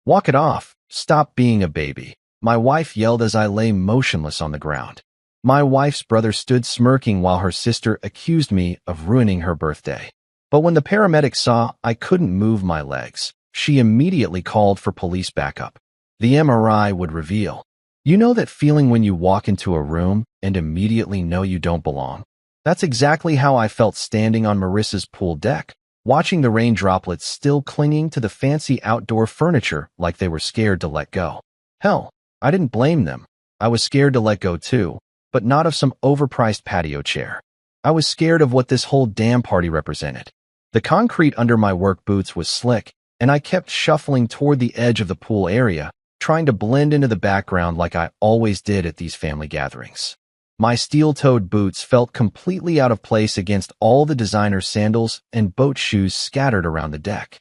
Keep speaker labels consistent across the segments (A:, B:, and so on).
A: Walk it off. Stop being a baby, my wife yelled as I lay motionless on the ground. My wife's brother stood smirking while her sister accused me of ruining her birthday. But when the paramedic saw I couldn't move my legs, she immediately called for police backup. The MRI would reveal. You know that feeling when you walk into a room and immediately know you don't belong? That's exactly how I felt standing on Marissa's pool deck, watching the rain droplets still clinging to the fancy outdoor furniture like they were scared to let go. Hell, I didn't blame them. I was scared to let go too, but not of some overpriced patio chair. I was scared of what this whole damn party represented. The concrete under my work boots was slick, and I kept shuffling toward the edge of the pool area, trying to blend into the background like I always did at these family gatherings. My steel-toed boots felt completely out of place against all the designer sandals and boat shoes scattered around the deck.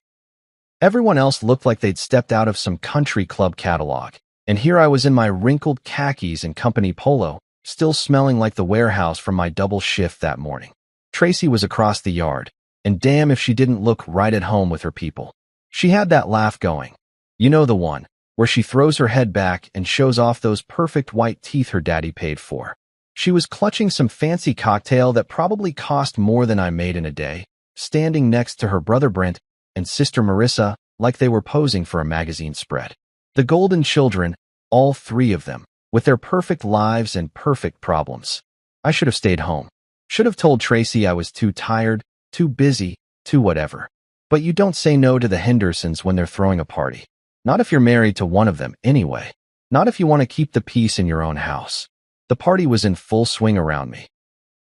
A: Everyone else looked like they'd stepped out of some country club catalog, and here I was in my wrinkled khakis and company polo, still smelling like the warehouse from my double shift that morning. Tracy was across the yard, and damn if she didn't look right at home with her people. She had that laugh going. You know the one, where she throws her head back and shows off those perfect white teeth her daddy paid for. She was clutching some fancy cocktail that probably cost more than I made in a day, standing next to her brother Brent and sister Marissa like they were posing for a magazine spread. The golden children, all three of them, with their perfect lives and perfect problems. I should have stayed home. Should have told Tracy I was too tired, too busy, too whatever. But you don't say no to the Hendersons when they're throwing a party. Not if you're married to one of them, anyway. Not if you want to keep the peace in your own house. The party was in full swing around me.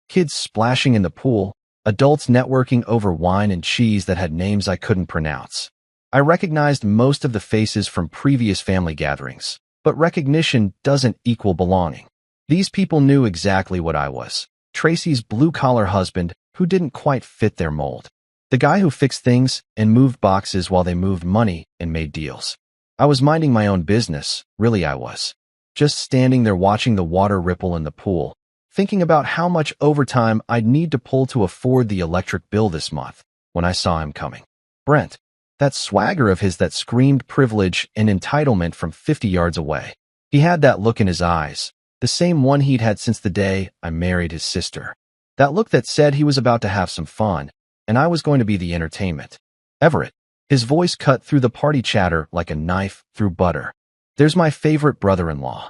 A: Kids splashing in the pool, adults networking over wine and cheese that had names I couldn't pronounce. I recognized most of the faces from previous family gatherings, but recognition doesn't equal belonging. These people knew exactly what I was. Tracy's blue-collar husband who didn't quite fit their mold. The guy who fixed things and moved boxes while they moved money and made deals. I was minding my own business, really I was. Just standing there watching the water ripple in the pool, thinking about how much overtime I'd need to pull to afford the electric bill this month, when I saw him coming. Brent, that swagger of his that screamed privilege and entitlement from 50 yards away. He had that look in his eyes, the same one he'd had since the day I married his sister. That look that said he was about to have some fun, and I was going to be the entertainment. Everett, his voice cut through the party chatter like a knife through butter. There's my favorite brother-in-law.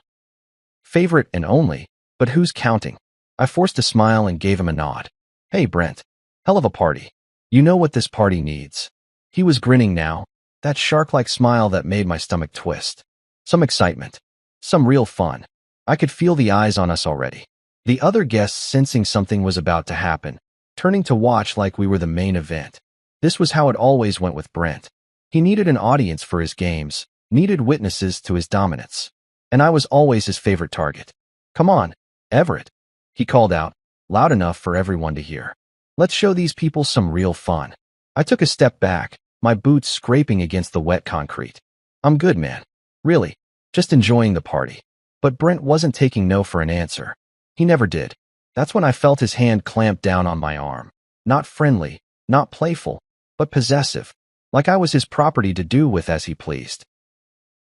A: Favorite and only, but who's counting? I forced a smile and gave him a nod. Hey, Brent. Hell of a party. You know what this party needs. He was grinning now, that shark-like smile that made my stomach twist. Some excitement. Some real fun. I could feel the eyes on us already. The other guests sensing something was about to happen, turning to watch like we were the main event. This was how it always went with Brent. He needed an audience for his games, needed witnesses to his dominance. And I was always his favorite target. Come on, Everett, he called out, loud enough for everyone to hear. Let's show these people some real fun. I took a step back, my boots scraping against the wet concrete. I'm good, man. Really, just enjoying the party. But Brent wasn't taking no for an answer. He never did. That's when I felt his hand clamp down on my arm. Not friendly, not playful, but possessive, like I was his property to do with as he pleased.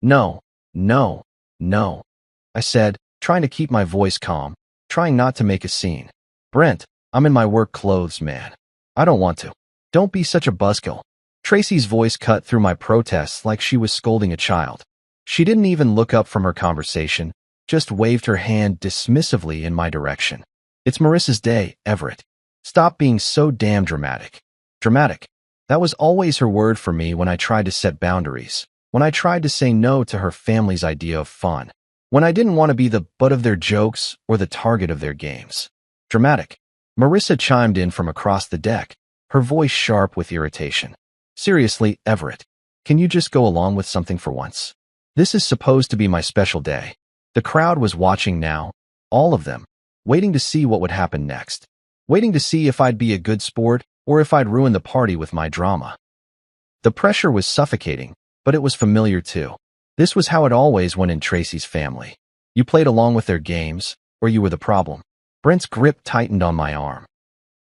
A: No, no, no, I said, trying to keep my voice calm, trying not to make a scene. Brent, I'm in my work clothes, man. I don't want to. Don't be such a buzzkill. Tracy's voice cut through my protests like she was scolding a child. She didn't even look up from her conversation, just waved her hand dismissively in my direction. It's Marissa's day, Everett. Stop being so damn dramatic. Dramatic. That was always her word for me when I tried to set boundaries, when I tried to say no to her family's idea of fun, when I didn't want to be the butt of their jokes or the target of their games. Dramatic. Marissa chimed in from across the deck, her voice sharp with irritation. Seriously, Everett, can you just go along with something for once? This is supposed to be my special day. The crowd was watching now, all of them, waiting to see what would happen next, waiting to see if I'd be a good sport or if I'd ruin the party with my drama. The pressure was suffocating, but it was familiar too. This was how it always went in Tracy's family. You played along with their games, or you were the problem. Brent's grip tightened on my arm.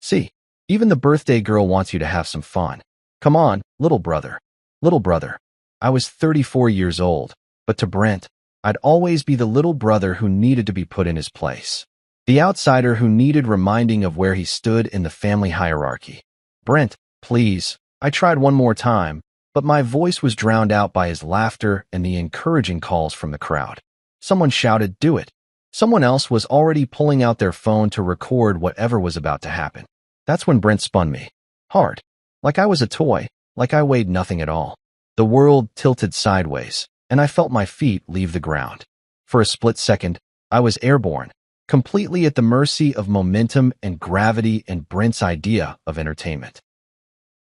A: See, even the birthday girl wants you to have some fun. Come on, little brother. Little brother. I was 34 years old, but to Brent, I'd always be the little brother who needed to be put in his place. The outsider who needed reminding of where he stood in the family hierarchy. Brent, please. I tried one more time, but my voice was drowned out by his laughter and the encouraging calls from the crowd. Someone shouted, "Do it." Someone else was already pulling out their phone to record whatever was about to happen. That's when Brent spun me. Hard. Like I was a toy, like I weighed nothing at all. The world tilted sideways, and I felt my feet leave the ground. For a split second, I was airborne, completely at the mercy of momentum and gravity and Brent's idea of entertainment.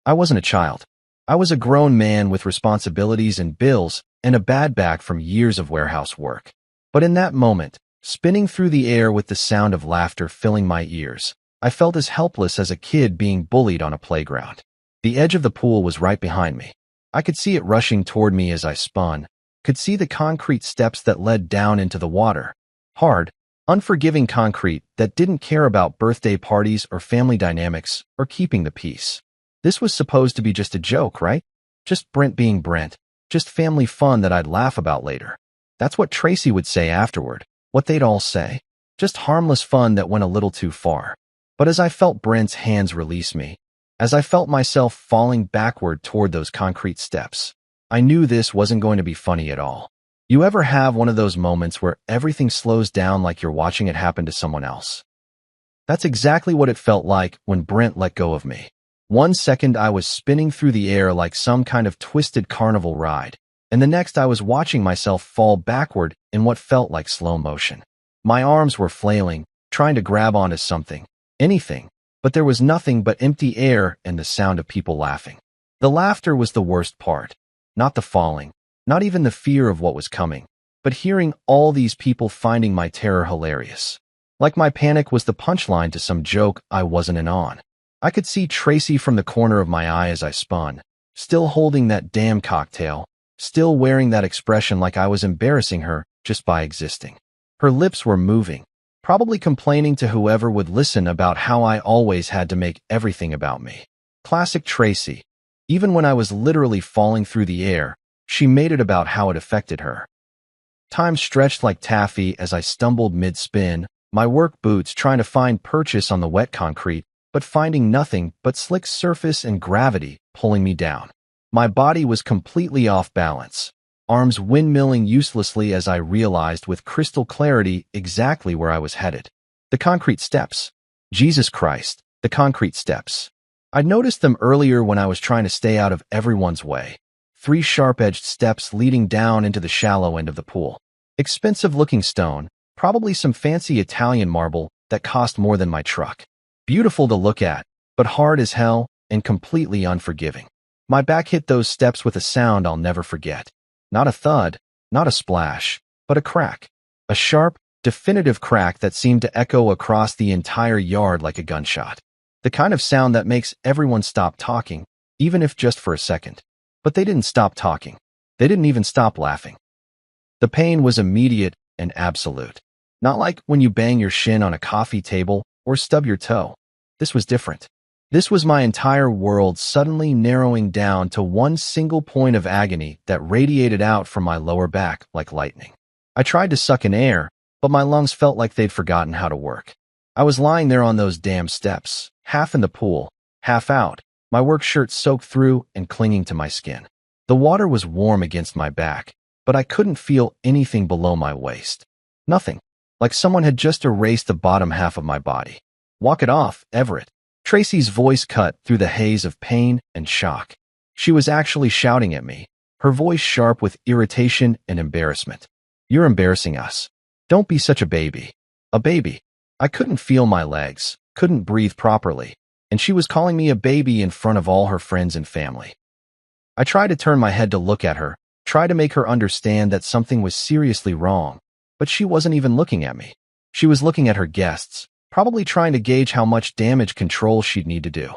A: I wasn't a child. I was a grown man with responsibilities and bills and a bad back from years of warehouse work. But in that moment, spinning through the air with the sound of laughter filling my ears, I felt as helpless as a kid being bullied on a playground. The edge of the pool was right behind me. I could see it rushing toward me as I spun, could see the concrete steps that led down into the water. Hard, unforgiving concrete that didn't care about birthday parties or family dynamics or keeping the peace. This was supposed to be just a joke, right? Just Brent being Brent. Just family fun that I'd laugh about later. That's what Tracy would say afterward, what they'd all say. Just harmless fun that went a little too far. But as I felt Brent's hands release me, as I felt myself falling backward toward those concrete steps, I knew this wasn't going to be funny at all. You ever have one of those moments where everything slows down like you're watching it happen to someone else? That's exactly what it felt like when Brent let go of me. 1 second I was spinning through the air like some kind of twisted carnival ride, and the next I was watching myself fall backward in what felt like slow motion. My arms were flailing, trying to grab onto something, anything, but there was nothing but empty air and the sound of people laughing. The laughter was the worst part, not the falling, not even the fear of what was coming, but hearing all these people finding my terror hilarious. Like my panic was the punchline to some joke I wasn't in on. I could see Tracy from the corner of my eye as I spun, still holding that damn cocktail, still wearing that expression like I was embarrassing her just by existing. Her lips were moving, probably complaining to whoever would listen about how I always had to make everything about me. Classic Tracy. Even when I was literally falling through the air, she made it about how it affected her. Time stretched like taffy as I stumbled mid-spin, my work boots trying to find purchase on the wet concrete, but finding nothing but slick surface and gravity pulling me down. My body was completely off balance, arms windmilling uselessly as I realized with crystal clarity exactly where I was headed. The concrete steps. Jesus Christ, the concrete steps. I'd noticed them earlier when I was trying to stay out of everyone's way. 3 sharp-edged steps leading down into the shallow end of the pool. Expensive-looking stone, probably some fancy Italian marble that cost more than my truck. Beautiful to look at, but hard as hell and completely unforgiving. My back hit those steps with a sound I'll never forget. Not a thud, not a splash, but a crack. A sharp, definitive crack that seemed to echo across the entire yard like a gunshot. The kind of sound that makes everyone stop talking, even if just for a second. But they didn't stop talking. They didn't even stop laughing. The pain was immediate and absolute. Not like when you bang your shin on a coffee table or stub your toe. This was different. This was my entire world suddenly narrowing down to one single point of agony that radiated out from my lower back like lightning. I tried to suck in air, but my lungs felt like they'd forgotten how to work. I was lying there on those damn steps, half in the pool, half out, my work shirt soaked through and clinging to my skin. The water was warm against my back, but I couldn't feel anything below my waist. Nothing. Like someone had just erased the bottom half of my body. Walk it off, Everett. Tracy's voice cut through the haze of pain and shock. She was actually shouting at me, her voice sharp with irritation and embarrassment. You're embarrassing us. Don't be such a baby. A baby. I couldn't feel my legs, couldn't breathe properly, and she was calling me a baby in front of all her friends and family. I tried to turn my head to look at her, try to make her understand that something was seriously wrong, but she wasn't even looking at me. She was looking at her guests, probably trying to gauge how much damage control she'd need to do.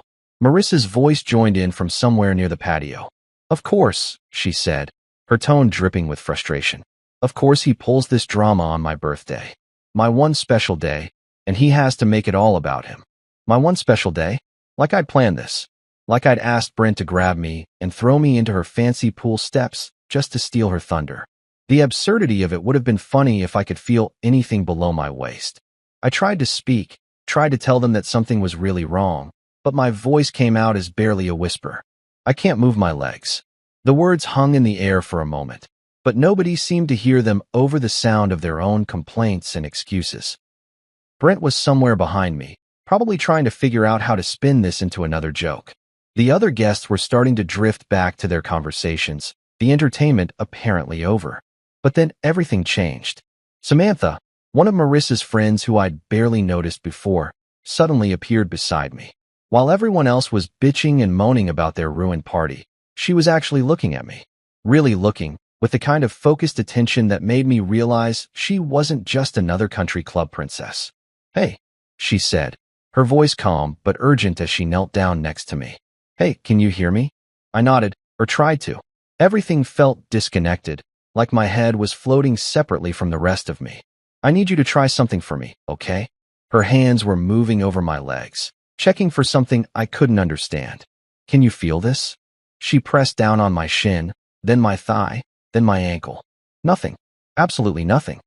A: Marissa's voice joined in from somewhere near the patio. Of course, she said, her tone dripping with frustration. Of course he pulls this drama on my birthday. My one special day, and he has to make it all about him. My one special day? Like I'd planned this. Like I'd asked Brent to grab me and throw me into her fancy pool steps just to steal her thunder. The absurdity of it would have been funny if I could feel anything below my waist. I tried to speak, tried to tell them that something was really wrong, but my voice came out as barely a whisper. I can't move my legs. The words hung in the air for a moment, but nobody seemed to hear them over the sound of their own complaints and excuses. Brent was somewhere behind me, probably trying to figure out how to spin this into another joke. The other guests were starting to drift back to their conversations, the entertainment apparently over. But then everything changed. Samantha, one of Marissa's friends who I'd barely noticed before, suddenly appeared beside me. While everyone else was bitching and moaning about their ruined party, she was actually looking at me. Really looking, with the kind of focused attention that made me realize she wasn't just another country club princess. "Hey," she said, her voice calm but urgent as she knelt down next to me. "Hey, can you hear me?" I nodded, or tried to. Everything felt disconnected, like my head was floating separately from the rest of me. "I need you to try something for me, okay?" Her hands were moving over my legs, checking for something I couldn't understand. "Can you feel this?" She pressed down on my shin, then my thigh, then my ankle. "Nothing. Absolutely nothing."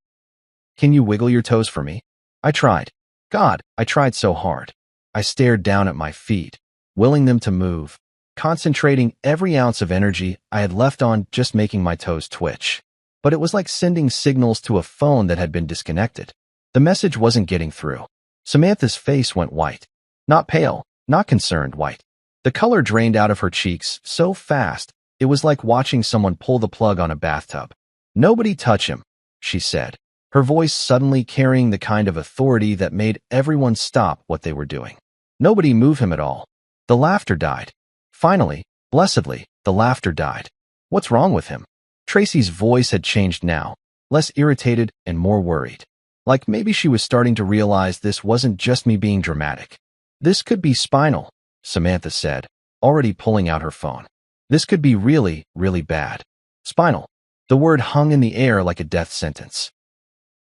A: "Can you wiggle your toes for me?" I tried. God, I tried so hard. I stared down at my feet, willing them to move, concentrating every ounce of energy I had left on just making my toes twitch. But it was like sending signals to a phone that had been disconnected. The message wasn't getting through. Samantha's face went white. Not pale, not concerned white. The color drained out of her cheeks so fast, it was like watching someone pull the plug on a bathtub. "Nobody touch him," she said, her voice suddenly carrying the kind of authority that made everyone stop what they were doing. "Nobody move him at all." The laughter died. Finally, blessedly, the laughter died. "What's wrong with him?" Tracy's voice had changed now, less irritated and more worried. Like maybe she was starting to realize this wasn't just me being dramatic. "This could be spinal," Samantha said, already pulling out her phone. "This could be really, really bad." Spinal. The word hung in the air like a death sentence.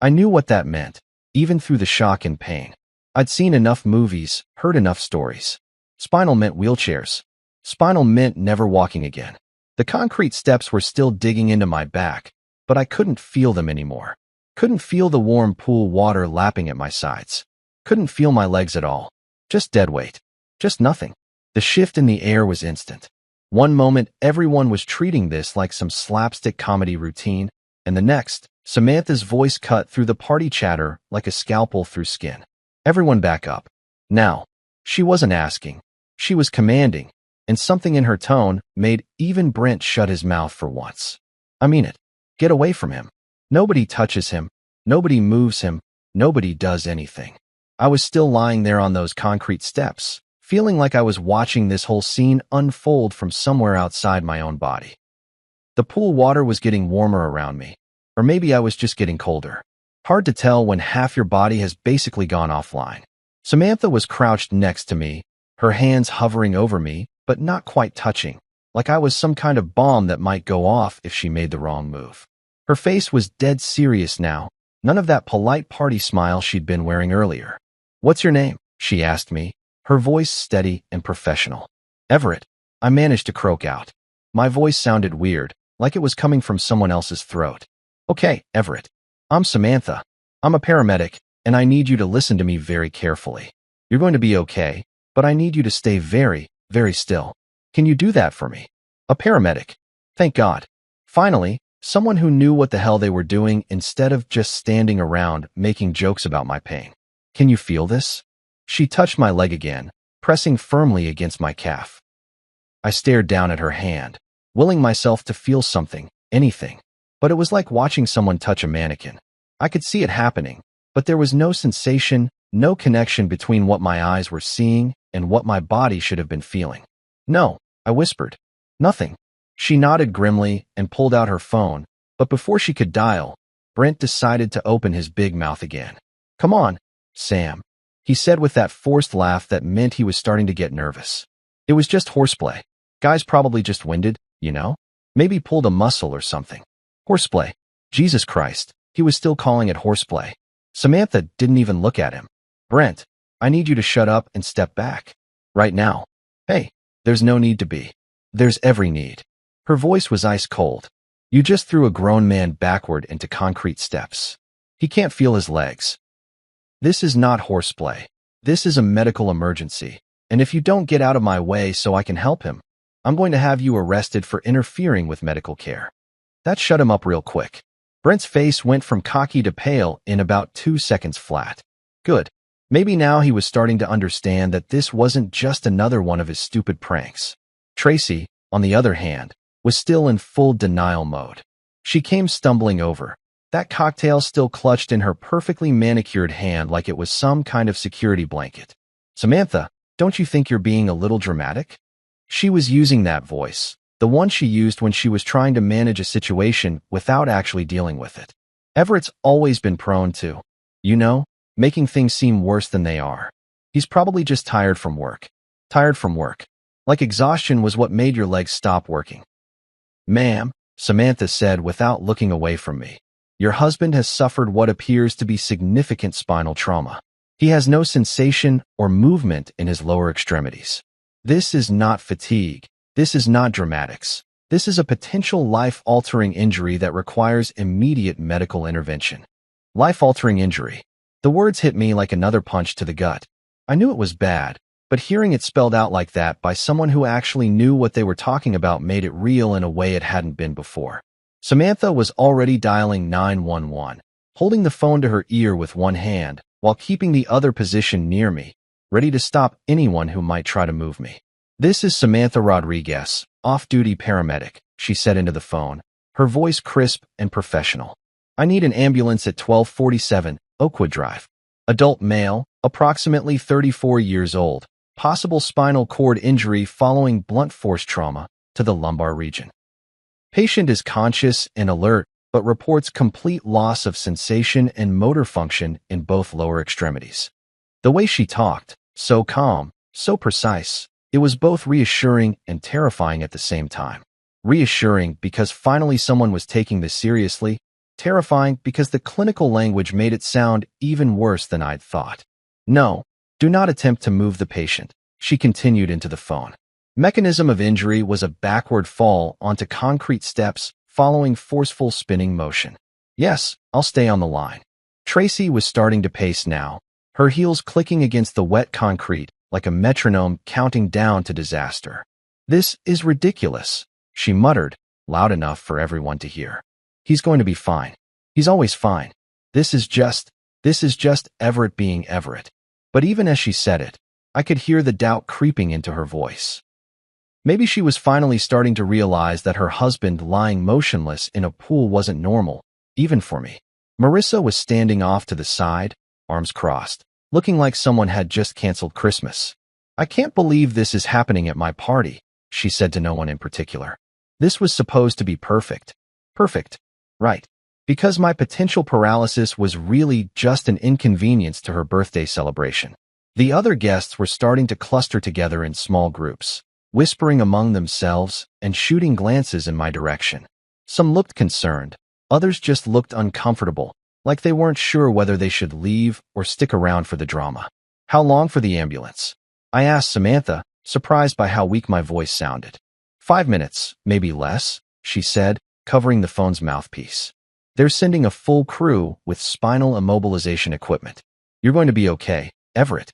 A: I knew what that meant, even through the shock and pain. I'd seen enough movies, heard enough stories. Spinal meant wheelchairs. Spinal meant never walking again. The concrete steps were still digging into my back, but I couldn't feel them anymore. Couldn't feel the warm pool water lapping at my sides. Couldn't feel my legs at all. Just dead weight. Just nothing. The shift in the air was instant. One moment, everyone was treating this like some slapstick comedy routine, and the next, Samantha's voice cut through the party chatter like a scalpel through skin. "Everyone back up. Now." She wasn't asking. She was commanding, and something in her tone made even Brent shut his mouth for once. "I mean it. Get away from him. Nobody touches him. Nobody moves him. Nobody does anything." I was still lying there on those concrete steps, feeling like I was watching this whole scene unfold from somewhere outside my own body. The pool water was getting warmer around me, or maybe I was just getting colder. Hard to tell when half your body has basically gone offline. Samantha was crouched next to me, her hands hovering over me, but not quite touching, like I was some kind of bomb that might go off if she made the wrong move. Her face was dead serious now, none of that polite party smile she'd been wearing earlier. "What's your name?" she asked me, her voice steady and professional. "Everett," I managed to croak out. My voice sounded weird, like it was coming from someone else's throat. "Okay, Everett. I'm Samantha. I'm a paramedic, and I need you to listen to me very carefully. You're going to be okay, but I need you to stay very, very still. Can you do that for me?" A paramedic. Thank God. Finally, someone who knew what the hell they were doing instead of just standing around making jokes about my pain. "Can you feel this?" She touched my leg again, pressing firmly against my calf. I stared down at her hand, willing myself to feel something, anything. But it was like watching someone touch a mannequin. I could see it happening, but there was no sensation, no connection between what my eyes were seeing and what my body should have been feeling. "No," I whispered. "Nothing." She nodded grimly and pulled out her phone, but before she could dial, Brent decided to open his big mouth again. "Come on, Sam," he said with that forced laugh that meant he was starting to get nervous. It was just horseplay. Guys probably just winded, you know? Maybe pulled a muscle or something. Horseplay. Jesus Christ, he was still calling it horseplay. Samantha didn't even look at him. "Brent, I need you to shut up and step back. Right now." "Hey, there's no need to be. There's every need." Her voice was ice cold. You just threw a grown man backward into concrete steps. He can't feel his legs. This is not horseplay. This is a medical emergency. And if you don't get out of my way so I can help him, I'm going to have you arrested for interfering with medical care. That shut him up real quick. Brent's face went from cocky to pale in about 2 seconds flat. Good. Maybe now he was starting to understand that this wasn't just another one of his stupid pranks. Tracy, on the other hand, was still in full denial mode. She came stumbling over, that cocktail still clutched in her perfectly manicured hand like it was some kind of security blanket. "Samantha, don't you think you're being a little dramatic?" She was using that voice, the one she used when she was trying to manage a situation without actually dealing with it. Everett's always been prone to, making things seem worse than they are. He's probably just tired from work. Tired from work. Like exhaustion was what made your legs stop working. "Ma'am," Samantha said without looking away from me, "your husband has suffered what appears to be significant spinal trauma. He has no sensation or movement in his lower extremities. This is not fatigue. This is not dramatics. This is a potential life-altering injury that requires immediate medical intervention." Life-altering injury. The words hit me like another punch to the gut. I knew it was bad, but hearing it spelled out like that by someone who actually knew what they were talking about made it real in a way it hadn't been before. Samantha was already dialing 911, holding the phone to her ear with one hand while keeping the other positioned near me, ready to stop anyone who might try to move me. "This is Samantha Rodriguez, off-duty paramedic," she said into the phone, her voice crisp and professional. "I need an ambulance at 1247 Oakwood Drive. Adult male, approximately 34 years old, possible spinal cord injury following blunt force trauma to the lumbar region. Patient is conscious and alert, but reports complete loss of sensation and motor function in both lower extremities." The way she talked, so calm, so precise, it was both reassuring and terrifying at the same time. Reassuring because finally someone was taking this seriously, terrifying because the clinical language made it sound even worse than I'd thought. "No, do not attempt to move the patient," she continued into the phone. Mechanism of injury was a backward fall onto concrete steps following forceful spinning motion. "Yes, I'll stay on the line." Tracy was starting to pace now, her heels clicking against the wet concrete like a metronome counting down to disaster. "This is ridiculous," she muttered, loud enough for everyone to hear. "He's going to be fine. He's always fine. This is just Everett being Everett." But even as she said it, I could hear the doubt creeping into her voice. Maybe she was finally starting to realize that her husband lying motionless in a pool wasn't normal, even for me. Marissa was standing off to the side, arms crossed, looking like someone had just canceled Christmas. "I can't believe this is happening at my party," she said to no one in particular. "This was supposed to be perfect. Perfect. Right. Because my potential paralysis was really just an inconvenience to her birthday celebration." The other guests were starting to cluster together in small groups, whispering among themselves and shooting glances in my direction. Some looked concerned, others just looked uncomfortable, like they weren't sure whether they should leave or stick around for the drama. "How long for the ambulance?" I asked Samantha, surprised by how weak my voice sounded. 5 minutes, maybe less," she said, covering the phone's mouthpiece. "They're sending a full crew with spinal immobilization equipment. You're going to be okay, Everett.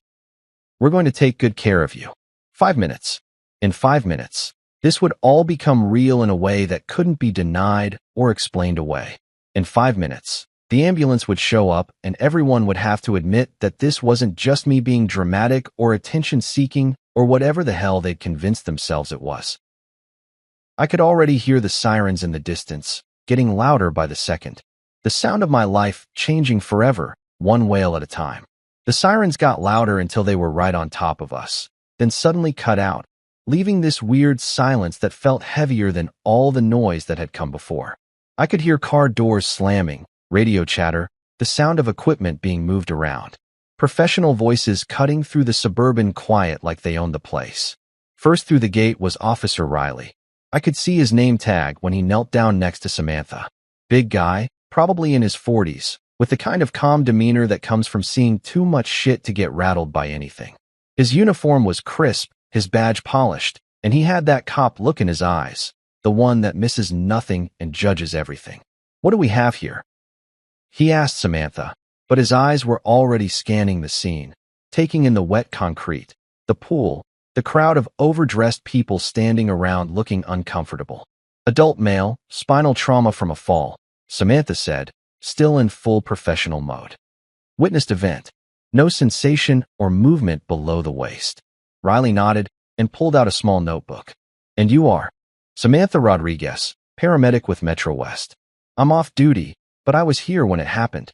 A: We're going to take good care of you." 5 minutes. In 5 minutes, this would all become real in a way that couldn't be denied or explained away. In 5 minutes, the ambulance would show up and everyone would have to admit that this wasn't just me being dramatic or attention-seeking or whatever the hell they'd convinced themselves it was. I could already hear the sirens in the distance, getting louder by the second. The sound of my life changing forever, one wail at a time. The sirens got louder until they were right on top of us, then suddenly cut out, leaving this weird silence that felt heavier than all the noise that had come before. I could hear car doors slamming, radio chatter, the sound of equipment being moved around. Professional voices cutting through the suburban quiet like they owned the place. First through the gate was Officer Riley. I could see his name tag when he knelt down next to Samantha. Big guy, probably in his 40s, with the kind of calm demeanor that comes from seeing too much shit to get rattled by anything. His uniform was crisp, his badge polished, and he had that cop look in his eyes. the one that misses nothing and judges everything. What do we have here? He asked Samantha, but his eyes were already scanning the scene, taking in the wet concrete, the pool, the crowd of overdressed people standing around looking uncomfortable. Adult male, spinal trauma from a fall, Samantha said, still in full professional mode. Witnessed event. No sensation or movement below the waist. Riley nodded and pulled out a small notebook. And you are? Samantha Rodriguez, paramedic with Metro West. I'm off duty, but I was here when it happened.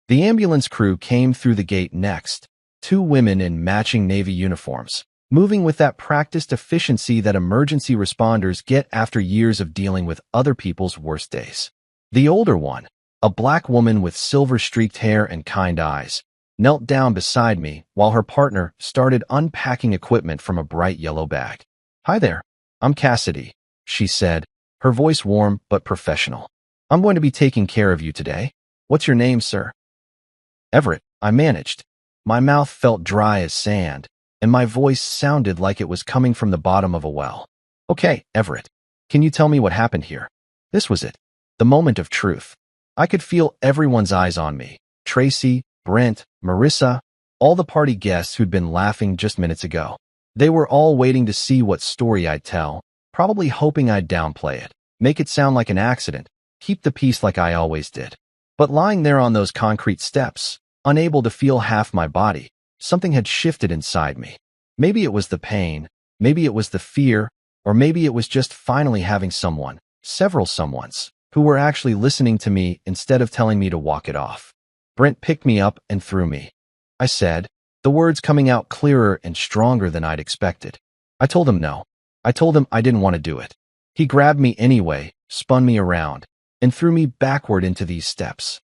A: The ambulance crew came through the gate next, 2 women in matching Navy uniforms, moving with that practiced efficiency that emergency responders get after years of dealing with other people's worst days. The older one, a black woman with silver-streaked hair and kind eyes, knelt down beside me while her partner started unpacking equipment from a bright yellow bag. Hi there, I'm Cassidy, she said, her voice warm but professional. I'm going to be taking care of you today. What's your name, sir? Everett, I managed. My mouth felt dry as sand, and my voice sounded like it was coming from the bottom of a well. Okay, Everett, can you tell me what happened here? This was it. The moment of truth. I could feel everyone's eyes on me. Tracy, Brent, Marissa, all the party guests who'd been laughing just minutes ago. They were all waiting to see what story I'd tell, probably hoping I'd downplay it, make it sound like an accident, keep the peace like I always did. But lying there on those concrete steps, unable to feel half my body, something had shifted inside me. Maybe it was the pain, maybe it was the fear, or maybe it was just finally having someone, several someones, who were actually listening to me instead of telling me to walk it off. Brent picked me up and threw me. I said, the words coming out clearer and stronger than I'd expected. I told him no. I told him I didn't want to do it. He grabbed me anyway, spun me around, and threw me backward into these steps.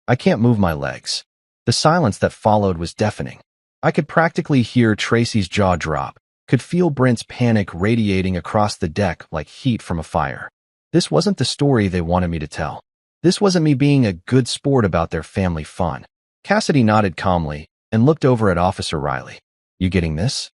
A: I can't move my legs. The silence that followed was deafening. I could practically hear Tracy's jaw drop, could feel Brent's panic radiating across the deck like heat from a fire. This wasn't the story they wanted me to tell. This wasn't me being a good sport about their family fun. Cassidy nodded calmly and looked over at Officer Riley. You getting this?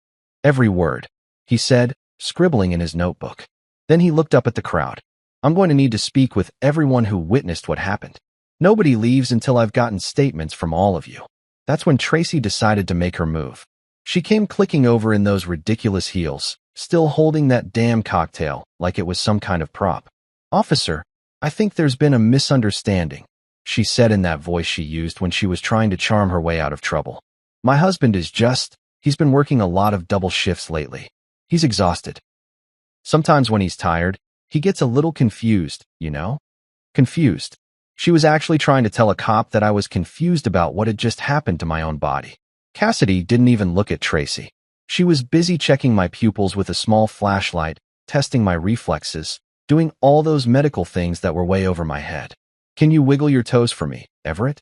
A: Every word, he said, scribbling in his notebook. Then he looked up at the crowd. I'm going to need to speak with everyone who witnessed what happened. Nobody leaves until I've gotten statements from all of you. That's when Tracy decided to make her move. She came clicking over in those ridiculous heels, still holding that damn cocktail like it was some kind of prop. Officer, I think there's been a misunderstanding, she said in that voice she used when she was trying to charm her way out of trouble. My husband is he's been working a lot of double shifts lately. He's exhausted. Sometimes when he's tired, he gets a little confused, you know? Confused. She was actually trying to tell a cop that I was confused about what had just happened to my own body. Cassidy didn't even look at Tracy. She was busy checking my pupils with a small flashlight, testing my reflexes, doing all those medical things that were way over my head. Can you wiggle your toes for me, Everett?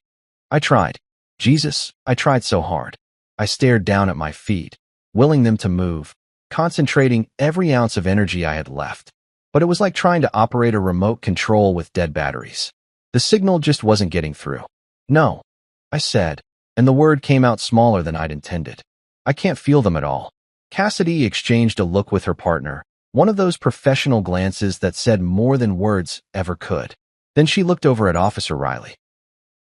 A: I tried. Jesus, I tried so hard. I stared down at my feet, willing them to move, concentrating every ounce of energy I had left. But it was like trying to operate a remote control with dead batteries. The signal just wasn't getting through. No, I said, and the word came out smaller than I'd intended. I can't feel them at all. Cassidy exchanged a look with her partner, one of those professional glances that said more than words ever could. Then she looked over at Officer Riley.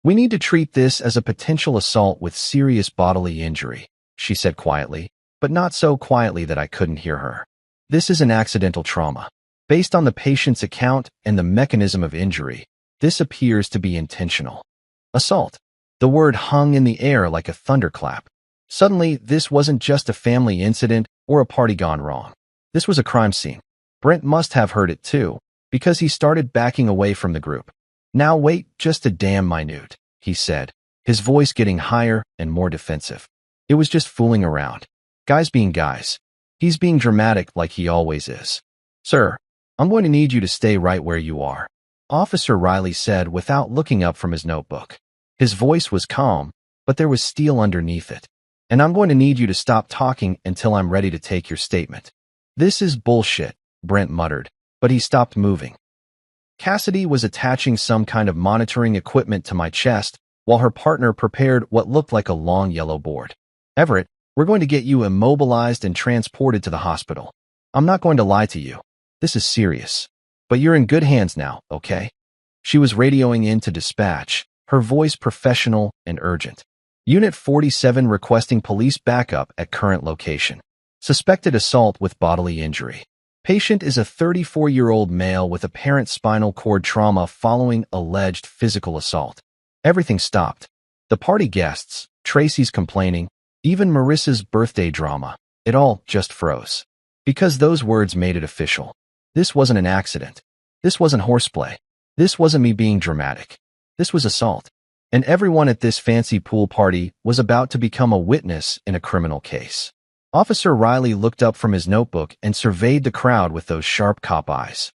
A: We need to treat this as a potential assault with serious bodily injury, she said quietly, but not so quietly that I couldn't hear her. This is an accidental trauma. Based on the patient's account and the mechanism of injury, this appears to be intentional. Assault. The word hung in the air like a thunderclap. Suddenly, this wasn't just a family incident or a party gone wrong. This was a crime scene. Brent must have heard it too, because he started backing away from the group. Now wait just a damn minute, he said, his voice getting higher and more defensive. It was just fooling around. Guys being guys. He's being dramatic like he always is. Sir, I'm going to need you to stay right where you are, Officer Riley said without looking up from his notebook. His voice was calm, but there was steel underneath it. And I'm going to need you to stop talking until I'm ready to take your statement. This is bullshit, Brent muttered, but he stopped moving. Cassidy was attaching some kind of monitoring equipment to my chest while her partner prepared what looked like a long yellow board. Everett, we're going to get you immobilized and transported to the hospital. I'm not going to lie to you. This is serious. But you're in good hands now, okay? She was radioing in to dispatch, her voice professional and urgent. Unit 47 requesting police backup at current location. Suspected assault with bodily injury. Patient is a 34-year-old male with apparent spinal cord trauma following alleged physical assault. Everything stopped. The party guests, Tracy's complaining, even Marissa's birthday drama. It all just froze. Because those words made it official. This wasn't an accident. This wasn't horseplay. This wasn't me being dramatic. This was assault. And everyone at this fancy pool party was about to become a witness in a criminal case. Officer Riley looked up from his notebook and surveyed the crowd with those sharp cop eyes.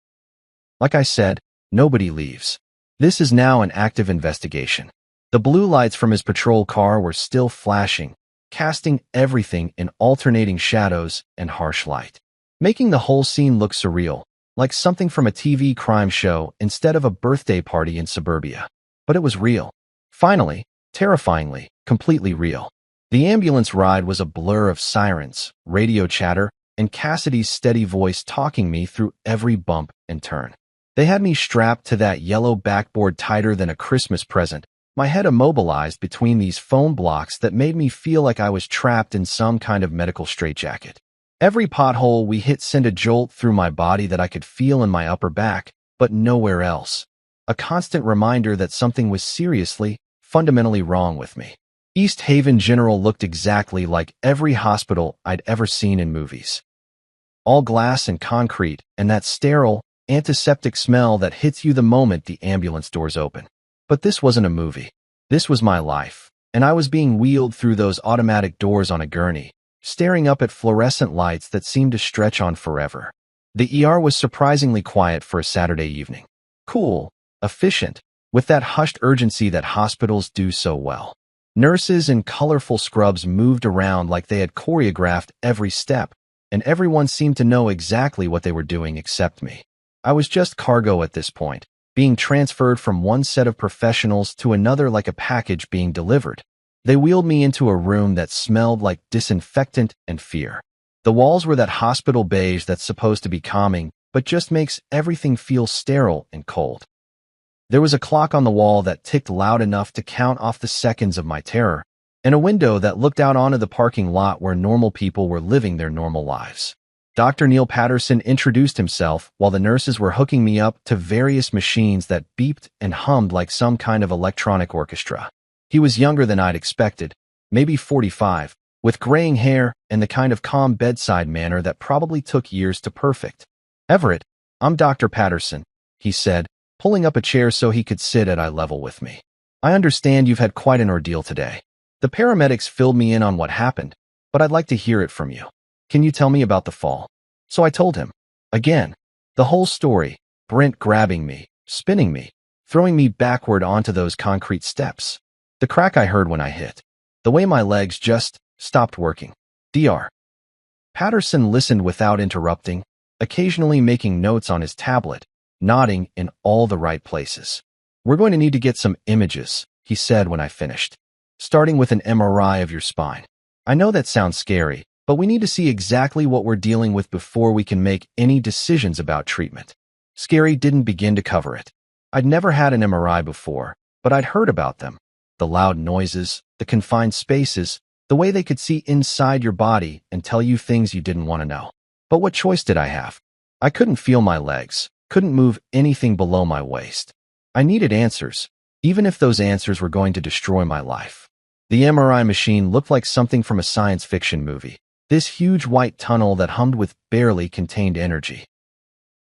A: Like I said, nobody leaves. This is now an active investigation. The blue lights from his patrol car were still flashing, casting everything in alternating shadows and harsh light, making the whole scene look surreal, like something from a TV crime show instead of a birthday party in suburbia. But it was real. Finally, terrifyingly, completely real. The ambulance ride was a blur of sirens, radio chatter, and Cassidy's steady voice talking me through every bump and turn. They had me strapped to that yellow backboard tighter than a Christmas present, my head immobilized between these foam blocks that made me feel like I was trapped in some kind of medical straitjacket. Every pothole we hit sent a jolt through my body that I could feel in my upper back, but nowhere else. A constant reminder that something was seriously, fundamentally wrong with me. East Haven General looked exactly like every hospital I'd ever seen in movies. All glass and concrete, and that sterile, antiseptic smell that hits you the moment the ambulance doors open. But this wasn't a movie. This was my life, and I was being wheeled through those automatic doors on a gurney, staring up at fluorescent lights that seemed to stretch on forever. The ER was surprisingly quiet for a Saturday evening. Cool, efficient, with that hushed urgency that hospitals do so well. Nurses in colorful scrubs moved around like they had choreographed every step, and everyone seemed to know exactly what they were doing except me. I was just cargo at this point, being transferred from one set of professionals to another like a package being delivered. They wheeled me into a room that smelled like disinfectant and fear. The walls were that hospital beige that's supposed to be calming, but just makes everything feel sterile and cold. There was a clock on the wall that ticked loud enough to count off the seconds of my terror, and a window that looked out onto the parking lot where normal people were living their normal lives. Dr. Neil Patterson introduced himself while the nurses were hooking me up to various machines that beeped and hummed like some kind of electronic orchestra. He was younger than I'd expected, maybe 45, with graying hair and the kind of calm bedside manner that probably took years to perfect. "Everett, I'm Dr. Patterson," he said, pulling up a chair so he could sit at eye level with me. "I understand you've had quite an ordeal today. The paramedics filled me in on what happened, but I'd like to hear it from you. Can you tell me about the fall?" So I told him. Again, the whole story, Brent grabbing me, spinning me, throwing me backward onto those concrete steps. The crack I heard when I hit. The way my legs just stopped working. Dr. Patterson listened without interrupting, occasionally making notes on his tablet, nodding in all the right places. "We're going to need to get some images," he said when I finished. "Starting with an MRI of your spine. I know that sounds scary, but we need to see exactly what we're dealing with before we can make any decisions about treatment." Scary didn't begin to cover it. I'd never had an MRI before, but I'd heard about them. The loud noises, the confined spaces, the way they could see inside your body and tell you things you didn't want to know. But what choice did I have? I couldn't feel my legs, couldn't move anything below my waist. I needed answers, even if those answers were going to destroy my life. The MRI machine looked like something from a science fiction movie, this huge white tunnel that hummed with barely contained energy.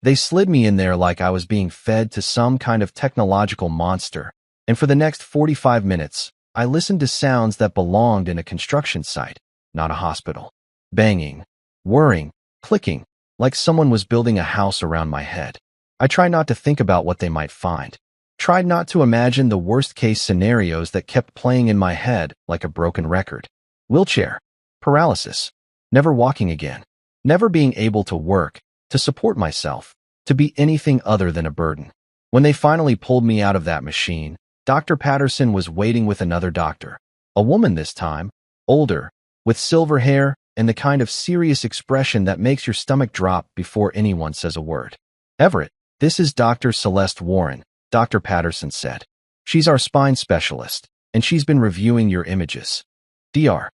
A: They slid me in there like I was being fed to some kind of technological monster, and for the next 45 minutes, I listened to sounds that belonged in a construction site, not a hospital. Banging, whirring, clicking, like someone was building a house around my head. I tried not to think about what they might find. Tried not to imagine the worst-case scenarios that kept playing in my head like a broken record. Wheelchair, paralysis, never walking again, never being able to work, to support myself, to be anything other than a burden. When they finally pulled me out of that machine, Dr. Patterson was waiting with another doctor, a woman this time, older, with silver hair, and the kind of serious expression that makes your stomach drop before anyone says a word. "Everett, this is Dr. Celeste Warren," Dr. Patterson said. "She's our spine specialist, and she's been reviewing your images." Dr.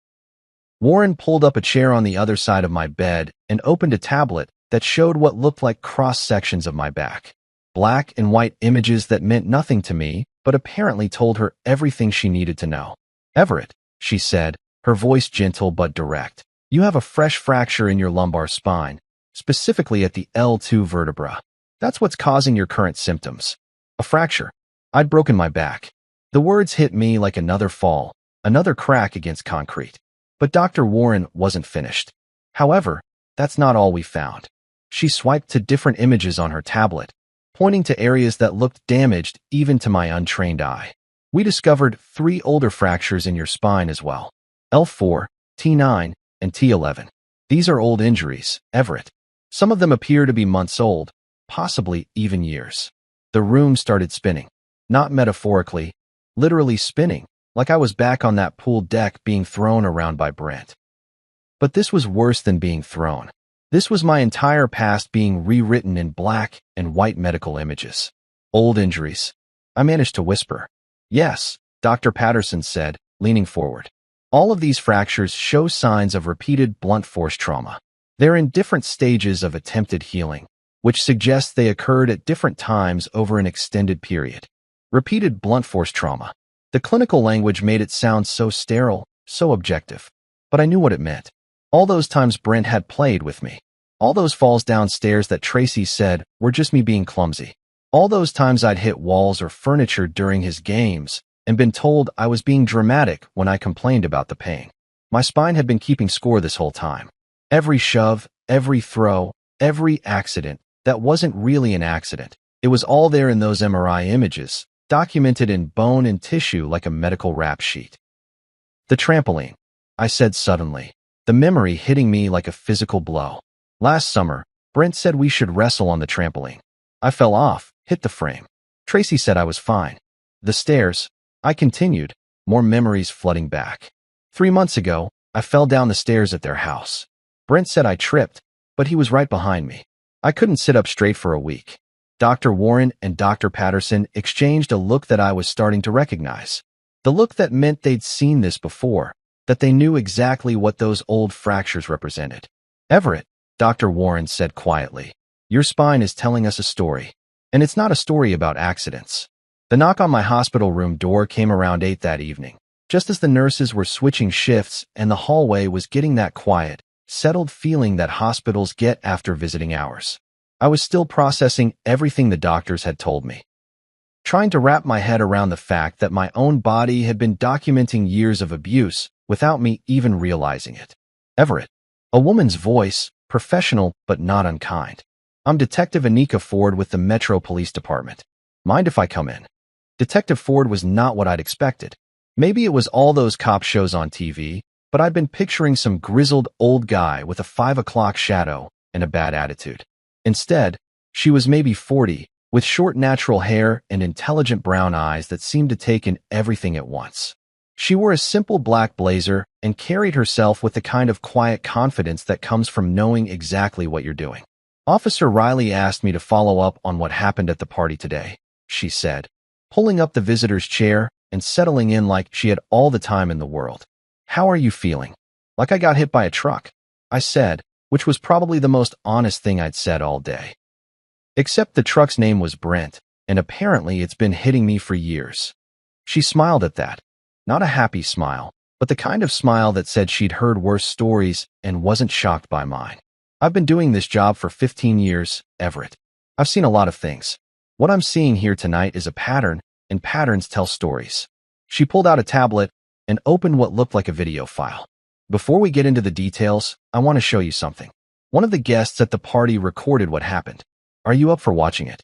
A: Warren pulled up a chair on the other side of my bed and opened a tablet that showed what looked like cross-sections of my back. Black and white images that meant nothing to me, but apparently told her everything she needed to know. "Everett," she said, her voice gentle but direct, "you have a fresh fracture in your lumbar spine, specifically at the L2 vertebra. That's what's causing your current symptoms." A fracture. I'd broken my back. The words hit me like another fall, another crack against concrete. But Dr. Warren wasn't finished. However, that's not all we found. She swiped to different images on her tablet, pointing to areas that looked damaged even to my untrained eye. "We discovered 3 older fractures in your spine as well. L4, T9, and T11. These are old injuries, Everett. Some of them appear to be months old, possibly even years." The room started spinning. Not metaphorically, literally spinning, like I was back on that pool deck being thrown around by Brent. But this was worse than being thrown. This was my entire past being rewritten in black and white medical images. "Old injuries," I managed to whisper. "Yes," Dr. Patterson said, leaning forward. "All of these fractures show signs of repeated blunt force trauma. They're in different stages of attempted healing, which suggests they occurred at different times over an extended period." Repeated blunt force trauma. The clinical language made it sound so sterile, so objective. But I knew what it meant. All those times Brent had played with me. All those falls downstairs that Tracy said were just me being clumsy. All those times I'd hit walls or furniture during his games and been told I was being dramatic when I complained about the pain. My spine had been keeping score this whole time. Every shove, every throw, every accident that wasn't really an accident. It was all there in those MRI images, documented in bone and tissue like a medical rap sheet. "The trampoline," I said suddenly, the memory hitting me like a physical blow. "Last summer, Brent said we should wrestle on the trampoline. I fell off, hit the frame. Tracy said I was fine. The stairs," I continued, more memories flooding back. "3 months ago, I fell down the stairs at their house. Brent said I tripped, but he was right behind me. I couldn't sit up straight for a week." Dr. Warren and Dr. Patterson exchanged a look that I was starting to recognize. The look that meant they'd seen this before, that they knew exactly what those old fractures represented. "Everett," Dr. Warren said quietly, "your spine is telling us a story. And it's not a story about accidents." The knock on my hospital room door came around 8 that evening, just as the nurses were switching shifts and the hallway was getting that quiet, settled feeling that hospitals get after visiting hours. I was still processing everything the doctors had told me, trying to wrap my head around the fact that my own body had been documenting years of abuse without me even realizing it. "Everett." A woman's voice, professional but not unkind. "I'm Detective Anika Ford with the Metro Police Department. Mind if I come in?" Detective Ford was not what I'd expected. Maybe it was all those cop shows on TV, but I'd been picturing some grizzled old guy with a 5 o'clock shadow and a bad attitude. Instead, she was maybe 40, with short natural hair and intelligent brown eyes that seemed to take in everything at once. She wore a simple black blazer and carried herself with the kind of quiet confidence that comes from knowing exactly what you're doing. "Officer Riley asked me to follow up on what happened at the party today," she said, pulling up the visitor's chair and settling in like she had all the time in the world. "How are you feeling?" "Like I got hit by a truck," I said, which was probably the most honest thing I'd said all day. Except the truck's name was Brent, and apparently it's been hitting me for years. She smiled at that. Not a happy smile, but the kind of smile that said she'd heard worse stories and wasn't shocked by mine. "I've been doing this job for 15 years, Everett. I've seen a lot of things. What I'm seeing here tonight is a pattern, and patterns tell stories." She pulled out a tablet and opened what looked like a video file. "Before we get into the details, I want to show you something. One of the guests at the party recorded what happened. Are you up for watching it?"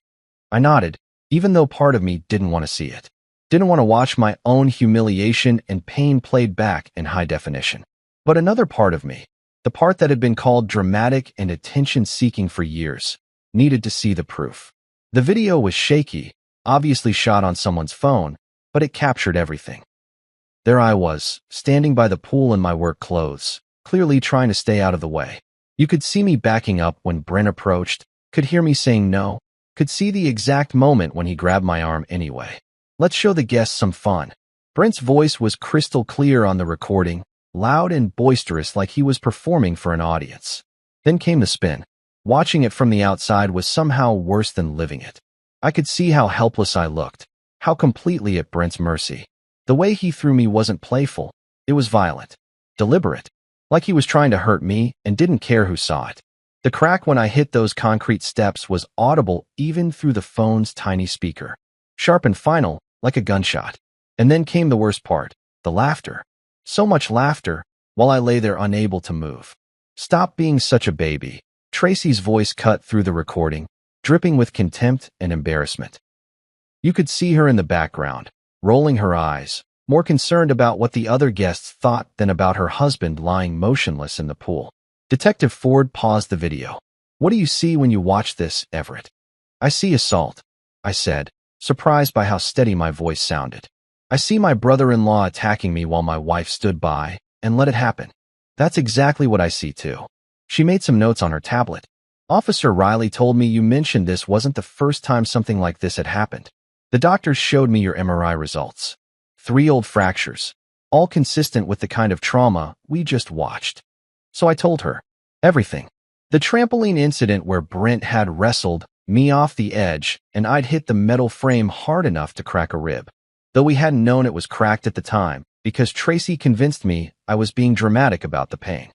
A: I nodded, even though part of me didn't want to see it. Didn't want to watch my own humiliation and pain played back in high definition. But another part of me, the part that had been called dramatic and attention-seeking for years, needed to see the proof. The video was shaky, obviously shot on someone's phone, but it captured everything. There I was, standing by the pool in my work clothes, clearly trying to stay out of the way. You could see me backing up when Brent approached, could hear me saying no, could see the exact moment when he grabbed my arm anyway. Let's show the guests some fun. Brent's voice was crystal clear on the recording, loud and boisterous like he was performing for an audience. Then came the spin. Watching it from the outside was somehow worse than living it. I could see how helpless I looked, how completely at Brent's mercy. The way he threw me wasn't playful, it was violent, deliberate, like he was trying to hurt me and didn't care who saw it. The crack when I hit those concrete steps was audible even through the phone's tiny speaker, sharp and final, like a gunshot. And then came the worst part, the laughter. So much laughter, while I lay there unable to move. "Stop being such a baby." Tracy's voice cut through the recording, dripping with contempt and embarrassment. You could see her in the background, rolling her eyes, more concerned about what the other guests thought than about her husband lying motionless in the pool. Detective Ford paused the video. "What do you see when you watch this, Everett?" "I see assault," I said, surprised by how steady my voice sounded. "I see my brother-in-law attacking me while my wife stood by and let it happen. That's exactly what I see too." She made some notes on her tablet. "Officer Riley told me you mentioned this wasn't the first time something like this had happened. The doctors showed me your MRI results. 3 old fractures, all consistent with the kind of trauma we just watched." So I told her everything. The trampoline incident where Brent had wrestled me off the edge and I'd hit the metal frame hard enough to crack a rib. Though we hadn't known it was cracked at the time, because Tracy convinced me I was being dramatic about the pain.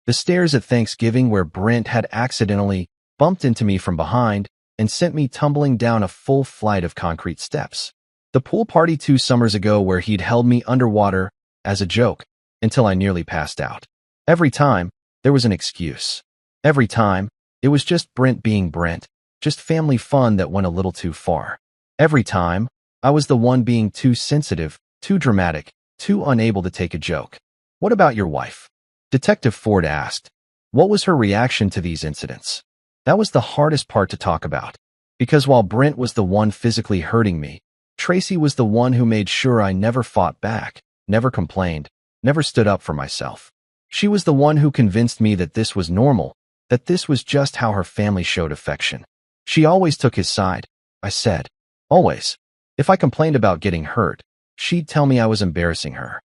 A: The stairs at Thanksgiving where Brent had accidentally bumped into me from behind and sent me tumbling down a full flight of concrete steps. The pool party 2 summers ago where he'd held me underwater as a joke until I nearly passed out. Every time, there was an excuse. Every time, it was just Brent being Brent, just family fun that went a little too far. Every time, I was the one being too sensitive, too dramatic, too unable to take a joke. "What about your wife?" Detective Ford asked. "What was her reaction to these incidents?" That was the hardest part to talk about, because while Brent was the one physically hurting me, Tracy was the one who made sure I never fought back, never complained, never stood up for myself. She was the one who convinced me that this was normal, that this was just how her family showed affection. She always took his side, I said. Always. If I complained about getting hurt, she'd tell me I was embarrassing her.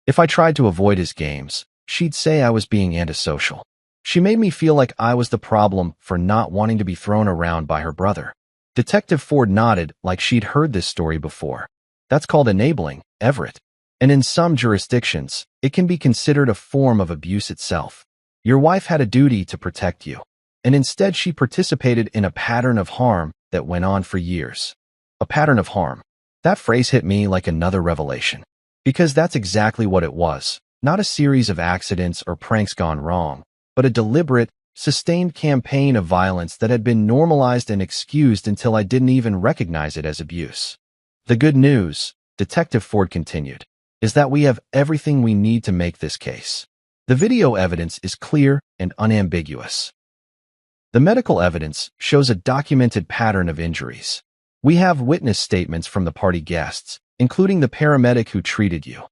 A: If I tried to avoid his games, she'd say I was being antisocial. She made me feel like I was the problem for not wanting to be thrown around by her brother. Detective Ford nodded like she'd heard this story before. That's called enabling, Everett. And in some jurisdictions, it can be considered a form of abuse itself. Your wife had a duty to protect you, and instead she participated in a pattern of harm that went on for years. A pattern of harm. That phrase hit me like another revelation. Because that's exactly what it was. Not a series of accidents or pranks gone wrong, but a deliberate, sustained campaign of violence that had been normalized and excused until I didn't even recognize it as abuse. The good news, Detective Ford continued, is that we have everything we need to make this case. The video evidence is clear and unambiguous. The medical evidence shows a documented pattern of injuries. We have witness statements from the party guests, including the paramedic who treated you.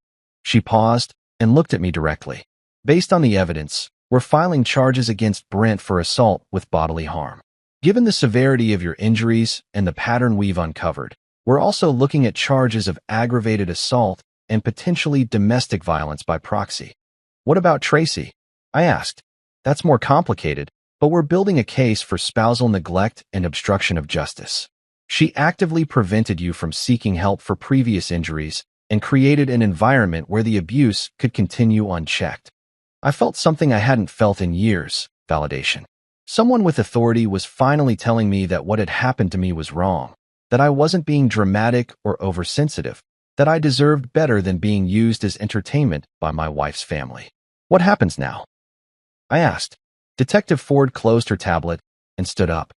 A: She paused and looked at me directly. Based on the evidence, we're filing charges against Brent for assault with bodily harm. Given the severity of your injuries and the pattern we've uncovered, we're also looking at charges of aggravated assault and potentially domestic violence by proxy. What about Tracy? I asked. That's more complicated, but we're building a case for spousal neglect and obstruction of justice. She actively prevented you from seeking help for previous injuries and created an environment where the abuse could continue unchecked. I felt something I hadn't felt in years, validation. Someone with authority was finally telling me that what had happened to me was wrong, that I wasn't being dramatic or oversensitive, that I deserved better than being used as entertainment by my wife's family. What happens now? I asked. Detective Ford closed her tablet and stood up.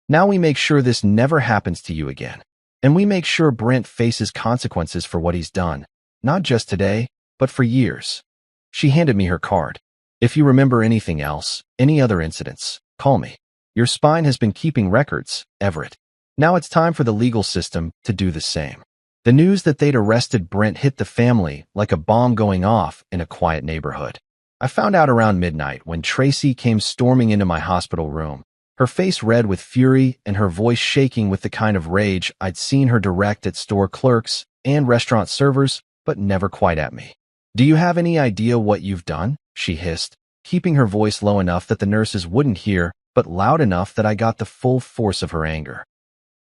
A: Now we make sure this never happens to you again. And we make sure Brent faces consequences for what he's done, not just today, but for years. She handed me her card. If you remember anything else, any other incidents, call me. Your spine has been keeping records, Everett. Now it's time for the legal system to do the same. The news that they'd arrested Brent hit the family like a bomb going off in a quiet neighborhood. I found out around midnight when Tracy came storming into my hospital room, her face red with fury and her voice shaking with the kind of rage I'd seen her direct at store clerks and restaurant servers, but never quite at me. "Do you have any idea what you've done?" she hissed, keeping her voice low enough that the nurses wouldn't hear, but loud enough that I got the full force of her anger.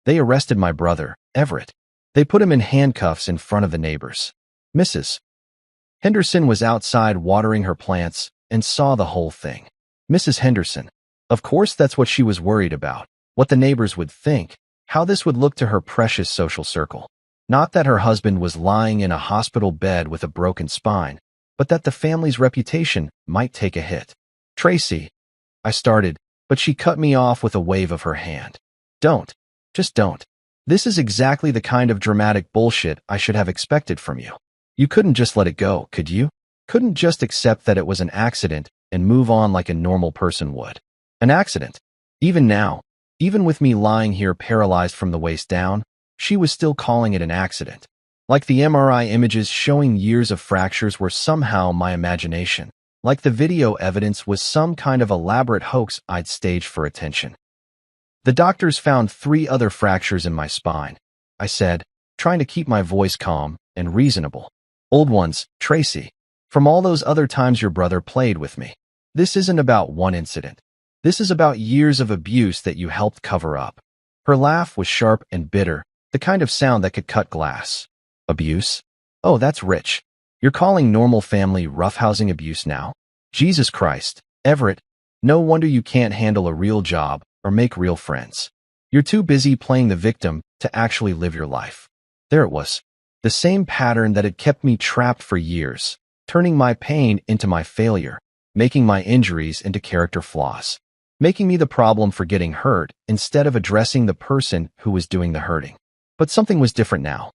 A: "They arrested my brother, Everett. They put him in handcuffs in front of the neighbors. Mrs. Henderson was outside watering her plants and saw the whole thing." Mrs. Henderson. Of course that's what she was worried about, what the neighbors would think, how this would look to her precious social circle. Not that her husband was lying in a hospital bed with a broken spine, but that the family's reputation might take a hit. "Tracy," I started, but she cut me off with a wave of her hand. "Don't. Just don't. This is exactly the kind of dramatic bullshit I should have expected from you. You couldn't just let it go, could you? Couldn't just accept that it was an accident and move on like a normal person would. An accident. Even now, even with me lying here paralyzed from the waist down, she was still calling it an accident. Like the MRI images showing years of fractures were somehow my imagination. Like the video evidence was some kind of elaborate hoax I'd staged for attention. "The doctors found 3 other fractures in my spine," I said, trying to keep my voice calm and reasonable. "Old ones, Tracy. From all those other times your brother played with me. This isn't about one incident. This is about years of abuse that you helped cover up." Her laugh was sharp and bitter, the kind of sound that could cut glass. "Abuse? Oh, that's rich. You're calling normal family roughhousing abuse now? Jesus Christ, Everett, no wonder you can't handle a real job or make real friends. You're too busy playing the victim to actually live your life." There it was. The same pattern that had kept me trapped for years, turning my pain into my failure, making my injuries into character flaws, making me the problem for getting hurt instead of addressing the person who was doing the hurting. But something was different now.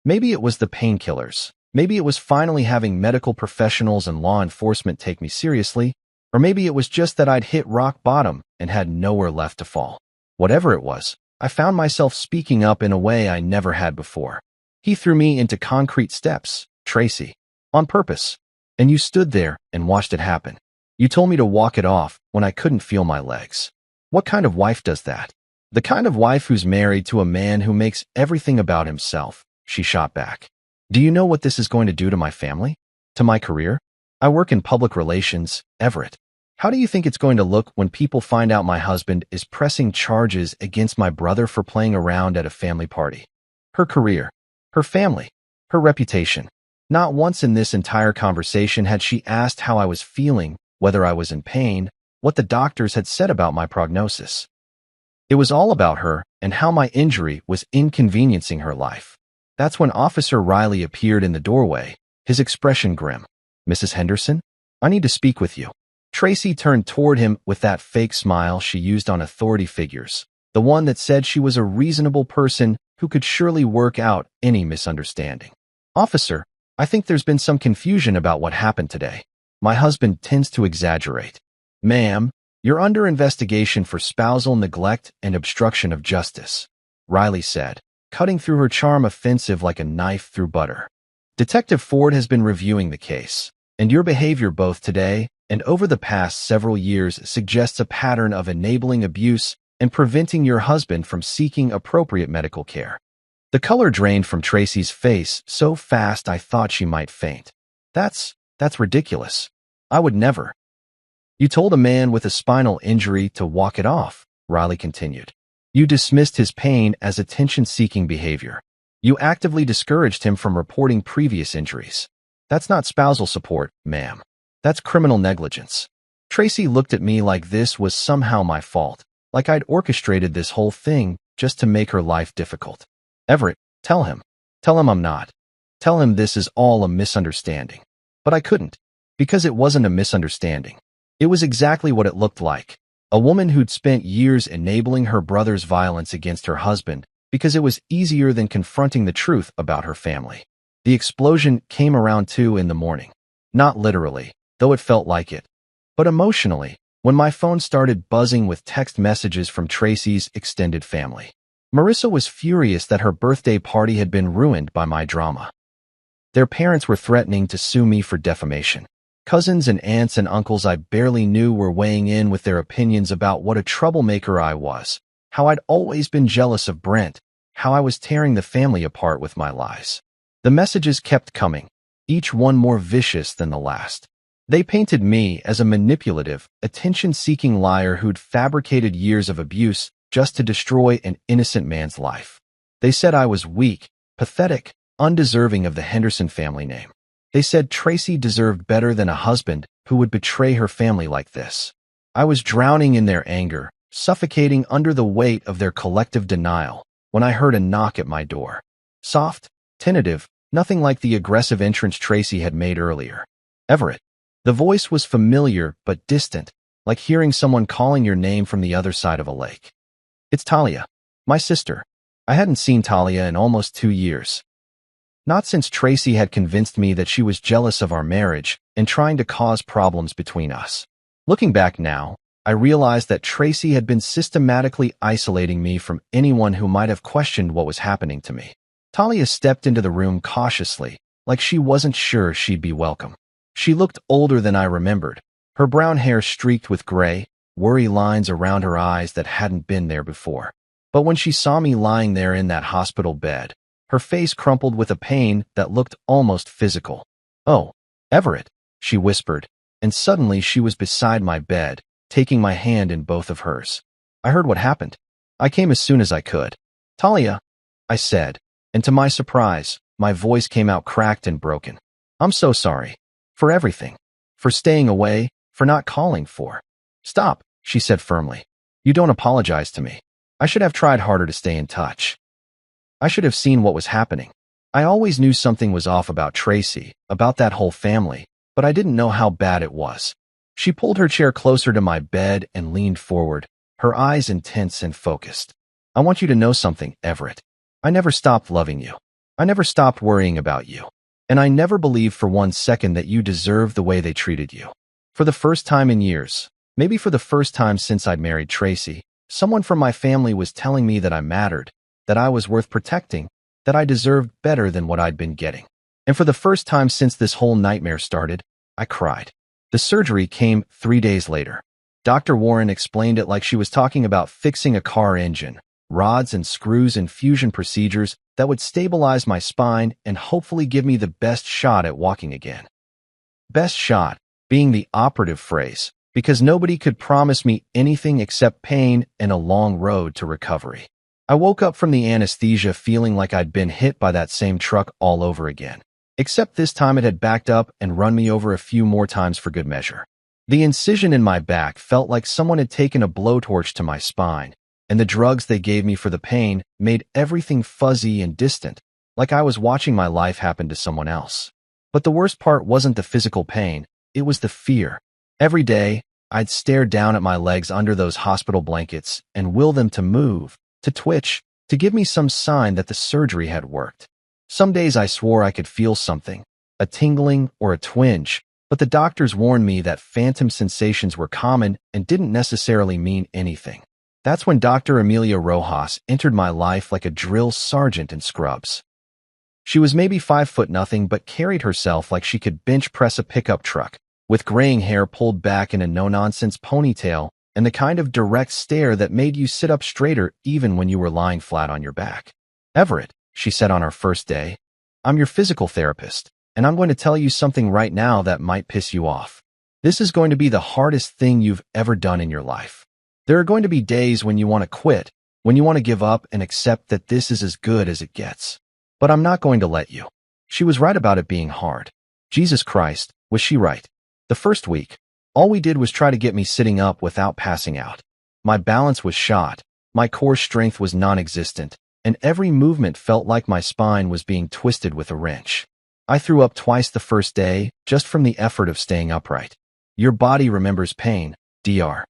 A: Maybe it was the painkillers. Maybe it was finally having medical professionals and law enforcement take me seriously, or maybe it was just that I'd hit rock bottom and had nowhere left to fall. Whatever it was, I found myself speaking up in a way I never had before. "He threw me into concrete steps, Tracy. On purpose. And you stood there and watched it happen. You told me to walk it off when I couldn't feel my legs. What kind of wife does that? The kind of wife who's married to a man who makes everything about himself," she shot back. "Do you know what this is going to do to my family? To my career? I work in public relations, Everett. How do you think it's going to look when people find out my husband is pressing charges against my brother for playing around at a family party? Her career, her family, her reputation." Not once in this entire conversation had she asked how I was feeling, whether I was in pain, what the doctors had said about my prognosis. It was all about her and how my injury was inconveniencing her life. That's when Officer Riley appeared in the doorway, his expression grim. "Mrs. Henderson, I need to speak with you." Tracy turned toward him with that fake smile she used on authority figures, the one that said she was a reasonable person who could surely work out any misunderstanding. "Officer, I think there's been some confusion about what happened today. My husband tends to exaggerate." "Ma'am, you're under investigation for spousal neglect and obstruction of justice," Riley said, cutting through her charm offensive like a knife through butter. "Detective Ford has been reviewing the case, and your behavior both today and over the past several years suggests a pattern of enabling abuse and preventing your husband from seeking appropriate medical care." The color drained from Tracy's face so fast I thought she might faint. That's ridiculous. I would never." "You told a man with a spinal injury to walk it off," Riley continued. "You dismissed his pain as attention-seeking behavior. You actively discouraged him from reporting previous injuries. That's not spousal support, ma'am. That's criminal negligence." Tracy looked at me like this was somehow my fault, like I'd orchestrated this whole thing just to make her life difficult. "Everett, tell him. Tell him I'm not. Tell him this is all a misunderstanding." But I couldn't, because it wasn't a misunderstanding. It was exactly what it looked like. A woman who'd spent years enabling her brother's violence against her husband because it was easier than confronting the truth about her family. The explosion came around 2 in the morning. Not literally, though it felt like it, but emotionally, when my phone started buzzing with text messages from Tracy's extended family. Marissa was furious that her birthday party had been ruined by my drama. Their parents were threatening to sue me for defamation. Cousins and aunts and uncles I barely knew were weighing in with their opinions about what a troublemaker I was, how I'd always been jealous of Brent, how I was tearing the family apart with my lies. The messages kept coming, each one more vicious than the last. They painted me as a manipulative, attention-seeking liar who'd fabricated years of abuse just to destroy an innocent man's life. They said I was weak, pathetic, undeserving of the Henderson family name. They said Tracy deserved better than a husband who would betray her family like this. I was drowning in their anger, suffocating under the weight of their collective denial, when I heard a knock at my door. Soft, tentative, nothing like the aggressive entrance Tracy had made earlier. Everett. The voice was familiar but distant, like hearing someone calling your name from the other side of a lake. It's Talia, my sister. I hadn't seen Talia in almost 2 years. Not since Tracy had convinced me that she was jealous of our marriage and trying to cause problems between us. Looking back now, I realized that Tracy had been systematically isolating me from anyone who might have questioned what was happening to me. Talia stepped into the room cautiously, like she wasn't sure she'd be welcome. She looked older than I remembered, her brown hair streaked with gray, worry lines around her eyes that hadn't been there before. But when she saw me lying there in that hospital bed, her face crumpled with a pain that looked almost physical. "Oh, Everett," she whispered, and suddenly she was beside my bed, taking my hand in both of hers. "I heard what happened. I came as soon as I could." "Talia," I said, and to my surprise, my voice came out cracked and broken. "I'm so sorry. For everything. For staying away, for not calling for." "Stop," she said firmly. "You don't apologize to me. I should have tried harder to stay in touch. I should have seen what was happening. I always knew something was off about Tracy, about that whole family, but I didn't know how bad it was." She pulled her chair closer to my bed and leaned forward, her eyes intense and focused. "I want you to know something, Everett. I never stopped loving you. I never stopped worrying about you. And I never believed for 1 second that you deserved the way they treated you. For the first time in years, maybe for the first time since I'd married Tracy, someone from my family was telling me that I mattered, that I was worth protecting, that I deserved better than what I'd been getting. And for the first time since this whole nightmare started, I cried." The surgery came 3 days later. Dr. Warren explained it like she was talking about fixing a car engine, rods and screws and fusion procedures that would stabilize my spine and hopefully give me the best shot at walking again. Best shot being the operative phrase, because nobody could promise me anything except pain and a long road to recovery. I woke up from the anesthesia feeling like I'd been hit by that same truck all over again, except this time it had backed up and run me over a few more times for good measure. The incision in my back felt like someone had taken a blowtorch to my spine, and the drugs they gave me for the pain made everything fuzzy and distant, like I was watching my life happen to someone else. But the worst part wasn't the physical pain, it was the fear. Every day, I'd stare down at my legs under those hospital blankets and will them to move, to twitch, to give me some sign that the surgery had worked. Some days I swore I could feel something, a tingling or a twinge, but the doctors warned me that phantom sensations were common and didn't necessarily mean anything. That's when Dr. Amelia Rojas entered my life like a drill sergeant in scrubs. She was maybe 5'0" but carried herself like she could bench press a pickup truck, with graying hair pulled back in a no-nonsense ponytail and the kind of direct stare that made you sit up straighter even when you were lying flat on your back. "Everett," she said on our first day, "I'm your physical therapist, and I'm going to tell you something right now that might piss you off. This is going to be the hardest thing you've ever done in your life. There are going to be days when you want to quit, when you want to give up and accept that this is as good as it gets. But I'm not going to let you." She was right about it being hard. Jesus Christ, was she right? The first week, all we did was try to get me sitting up without passing out. My balance was shot, my core strength was non-existent, and every movement felt like my spine was being twisted with a wrench. I threw up twice the first day, just from the effort of staying upright. "Your body remembers pain, Dr.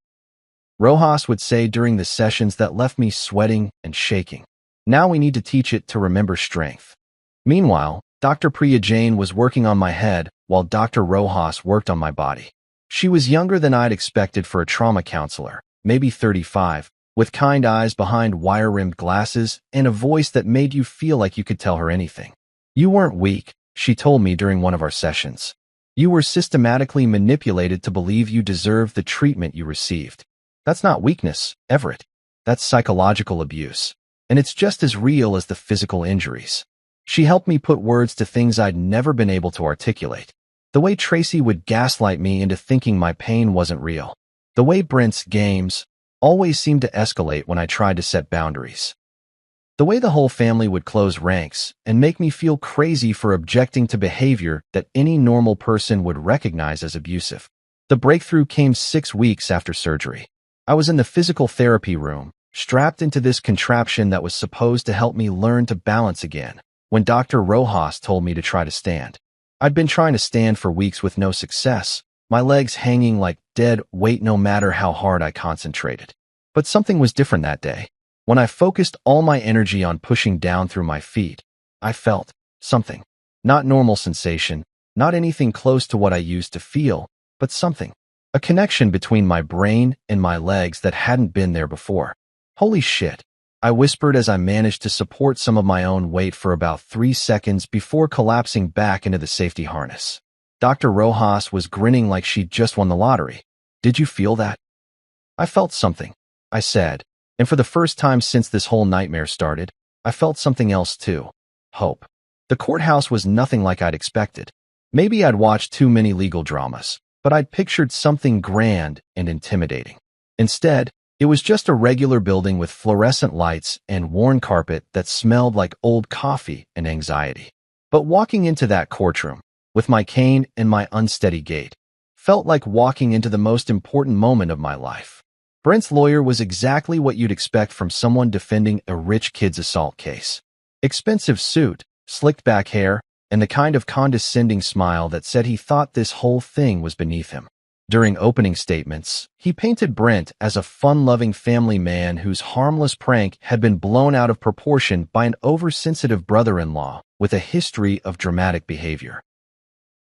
A: Rojas would say during the sessions that left me sweating and shaking. Now we need to teach it to remember strength. Meanwhile, Dr. Priya Jain was working on my head while Dr. Rojas worked on my body. She was younger than I'd expected for a trauma counselor, maybe 35, with kind eyes behind wire-rimmed glasses and a voice that made you feel like you could tell her anything. "You weren't weak," she told me during one of our sessions. You were systematically manipulated to believe you deserved the treatment you received. That's not weakness, Everett. That's psychological abuse. And it's just as real as the physical injuries. She helped me put words to things I'd never been able to articulate. The way Tracy would gaslight me into thinking my pain wasn't real. The way Brent's games always seemed to escalate when I tried to set boundaries. The way the whole family would close ranks and make me feel crazy for objecting to behavior that any normal person would recognize as abusive. The breakthrough came 6 weeks after surgery. I was in the physical therapy room, strapped into this contraption that was supposed to help me learn to balance again, when Dr. Rojas told me to try to stand. I'd been trying to stand for weeks with no success, my legs hanging like dead weight no matter how hard I concentrated. But something was different that day. When I focused all my energy on pushing down through my feet, I felt something. Not normal sensation, not anything close to what I used to feel, but something. A connection between my brain and my legs that hadn't been there before. Holy shit, I whispered as I managed to support some of my own weight for about 3 seconds before collapsing back into the safety harness. Dr. Rojas was grinning like she'd just won the lottery. Did you feel that? I felt something, I said, and for the first time since this whole nightmare started, I felt something else too. Hope. The courthouse was nothing like I'd expected. Maybe I'd watched too many legal dramas, but I'd pictured something grand and intimidating. Instead, it was just a regular building with fluorescent lights and worn carpet that smelled like old coffee and anxiety. But walking into that courtroom, with my cane and my unsteady gait, felt like walking into the most important moment of my life. Brent's lawyer was exactly what you'd expect from someone defending a rich kid's assault case. Expensive suit, slicked back hair, and the kind of condescending smile that said he thought this whole thing was beneath him. During opening statements, he painted Brent as a fun-loving family man whose harmless prank had been blown out of proportion by an oversensitive brother-in-law with a history of dramatic behavior.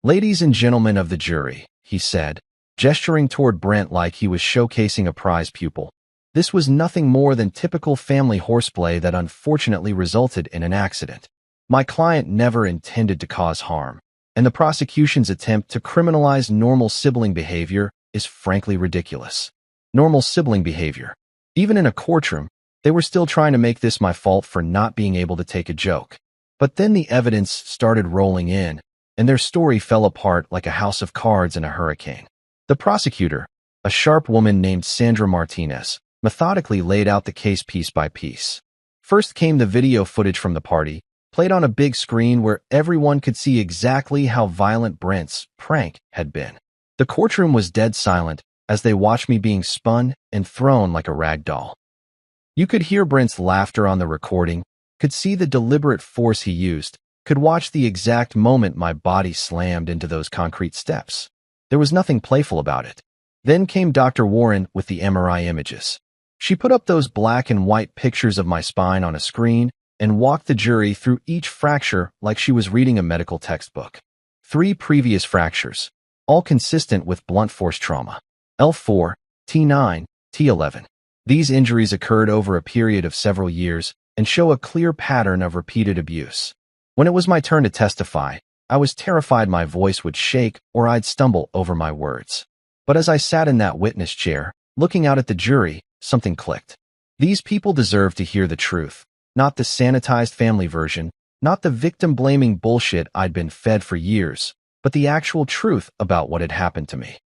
A: "Ladies and gentlemen of the jury," he said, gesturing toward Brent like he was showcasing a prize pupil. This was nothing more than typical family horseplay that unfortunately resulted in an accident. My client never intended to cause harm, and the prosecution's attempt to criminalize normal sibling behavior is frankly ridiculous. Normal sibling behavior. Even in a courtroom, they were still trying to make this my fault for not being able to take a joke. But then the evidence started rolling in, and their story fell apart like a house of cards in a hurricane. The prosecutor, a sharp woman named Sandra Martinez, methodically laid out the case piece by piece. First came the video footage from the party, played on a big screen where everyone could see exactly how violent Brent's prank had been. The courtroom was dead silent as they watched me being spun and thrown like a rag doll. You could hear Brent's laughter on the recording, could see the deliberate force he used, could watch the exact moment my body slammed into those concrete steps. There was nothing playful about it. Then came Dr. Warren with the MRI images. She put up those black and white pictures of my spine on a screen and walked the jury through each fracture like she was reading a medical textbook. 3 previous fractures, all consistent with blunt force trauma. L4, T9, T11. These injuries occurred over a period of several years and show a clear pattern of repeated abuse. When it was my turn to testify, I was terrified my voice would shake or I'd stumble over my words. But as I sat in that witness chair, looking out at the jury, something clicked. These people deserve to hear the truth, not the sanitized family version, not the victim-blaming bullshit I'd been fed for years, but the actual truth about what had happened to me.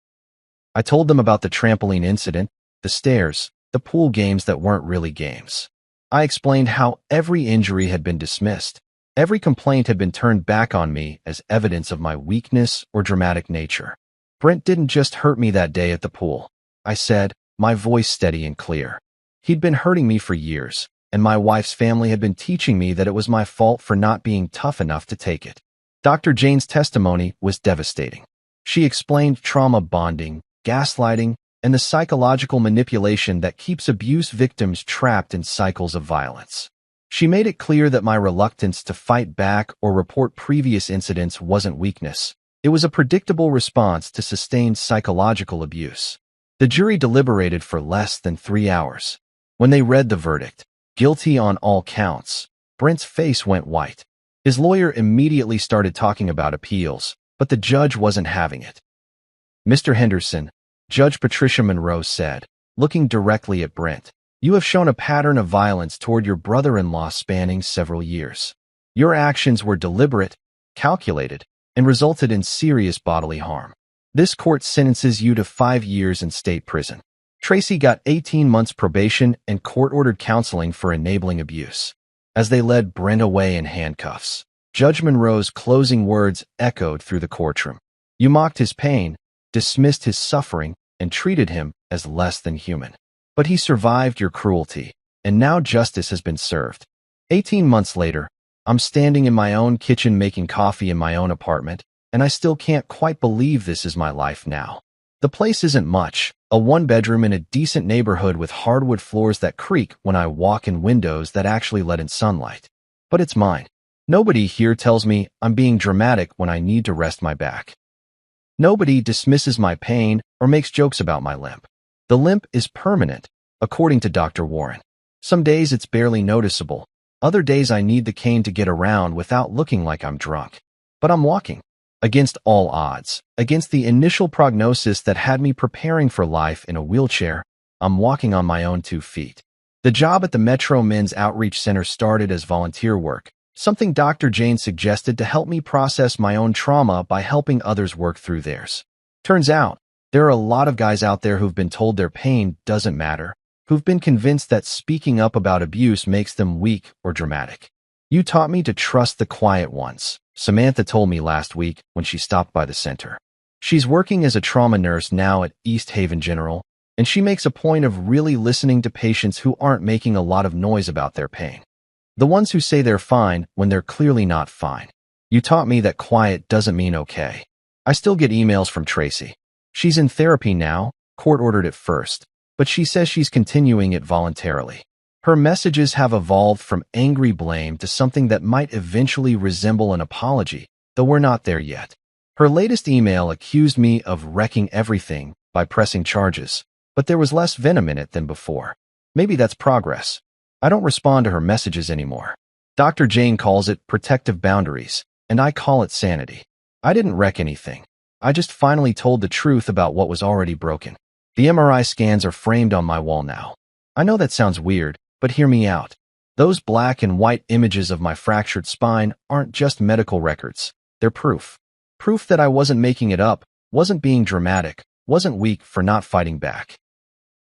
A: I told them about the trampoline incident, the stairs, the pool games that weren't really games. I explained how every injury had been dismissed. Every complaint had been turned back on me as evidence of my weakness or dramatic nature. Brent didn't just hurt me that day at the pool, I said, my voice steady and clear. He'd been hurting me for years, and my wife's family had been teaching me that it was my fault for not being tough enough to take it. Dr. Jane's testimony was devastating. She explained trauma bonding, gaslighting, and the psychological manipulation that keeps abuse victims trapped in cycles of violence. She made it clear that my reluctance to fight back or report previous incidents wasn't weakness. It was a predictable response to sustained psychological abuse. The jury deliberated for less than 3 hours. When they read the verdict, guilty on all counts, Brent's face went white. His lawyer immediately started talking about appeals, but the judge wasn't having it. "Mr. Henderson," Judge Patricia Monroe said, looking directly at Brent, "you have shown a pattern of violence toward your brother-in-law spanning several years. Your actions were deliberate, calculated, and resulted in serious bodily harm. This court sentences you to 5 years in state prison." Tracy got 18 months probation and court-ordered counseling for enabling abuse. As they led Brent away in handcuffs, Judge Monroe's closing words echoed through the courtroom. "You mocked his pain, dismissed his suffering, and treated him as less than human. But he survived your cruelty, and now justice has been served." 18 months later, I'm standing in my own kitchen making coffee in my own apartment, and I still can't quite believe this is my life now. The place isn't much, a one-bedroom in a decent neighborhood with hardwood floors that creak when I walk and windows that actually let in sunlight. But it's mine. Nobody here tells me I'm being dramatic when I need to rest my back. Nobody dismisses my pain or makes jokes about my limp. The limp is permanent, according to Dr. Warren. Some days it's barely noticeable. Other days I need the cane to get around without looking like I'm drunk. But I'm walking. Against all odds, against the initial prognosis that had me preparing for life in a wheelchair, I'm walking on my own 2 feet. The job at the Metro Men's Outreach Center started as volunteer work, something Dr. Jane suggested to help me process my own trauma by helping others work through theirs. Turns out, there are a lot of guys out there who've been told their pain doesn't matter, who've been convinced that speaking up about abuse makes them weak or dramatic. "You taught me to trust the quiet ones," Samantha told me last week when she stopped by the center. She's working as a trauma nurse now at East Haven General, and she makes a point of really listening to patients who aren't making a lot of noise about their pain. The ones who say they're fine when they're clearly not fine. "You taught me that quiet doesn't mean okay." I still get emails from Tracy. She's in therapy now, court-ordered at first, but she says she's continuing it voluntarily. Her messages have evolved from angry blame to something that might eventually resemble an apology, though we're not there yet. Her latest email accused me of wrecking everything by pressing charges, but there was less venom in it than before. Maybe that's progress. I don't respond to her messages anymore. Dr. Jane calls it protective boundaries, and I call it sanity. I didn't wreck anything. I just finally told the truth about what was already broken. The MRI scans are framed on my wall now. I know that sounds weird, but hear me out. Those black and white images of my fractured spine aren't just medical records. They're proof. Proof that I wasn't making it up, wasn't being dramatic, wasn't weak for not fighting back.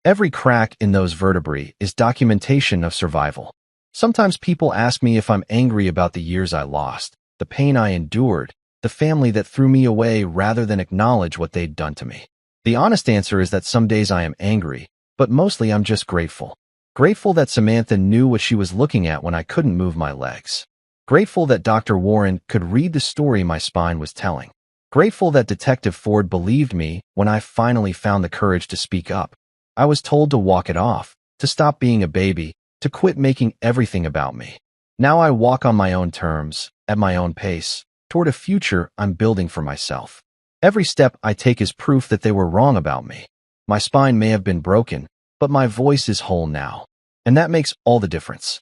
A: Every crack in those vertebrae is documentation of survival. Sometimes people ask me if I'm angry about the years I lost, the pain I endured, the family that threw me away rather than acknowledge what they'd done to me. The honest answer is that some days I am angry, but mostly I'm just grateful. Grateful that Samantha knew what she was looking at when I couldn't move my legs. Grateful that Dr. Warren could read the story my spine was telling. Grateful that Detective Ford believed me when I finally found the courage to speak up. I was told to walk it off, to stop being a baby, to quit making everything about me. Now I walk on my own terms, at my own pace, toward a future I'm building for myself. Every step I take is proof that they were wrong about me. My spine may have been broken, but my voice is whole now. And that makes all the difference.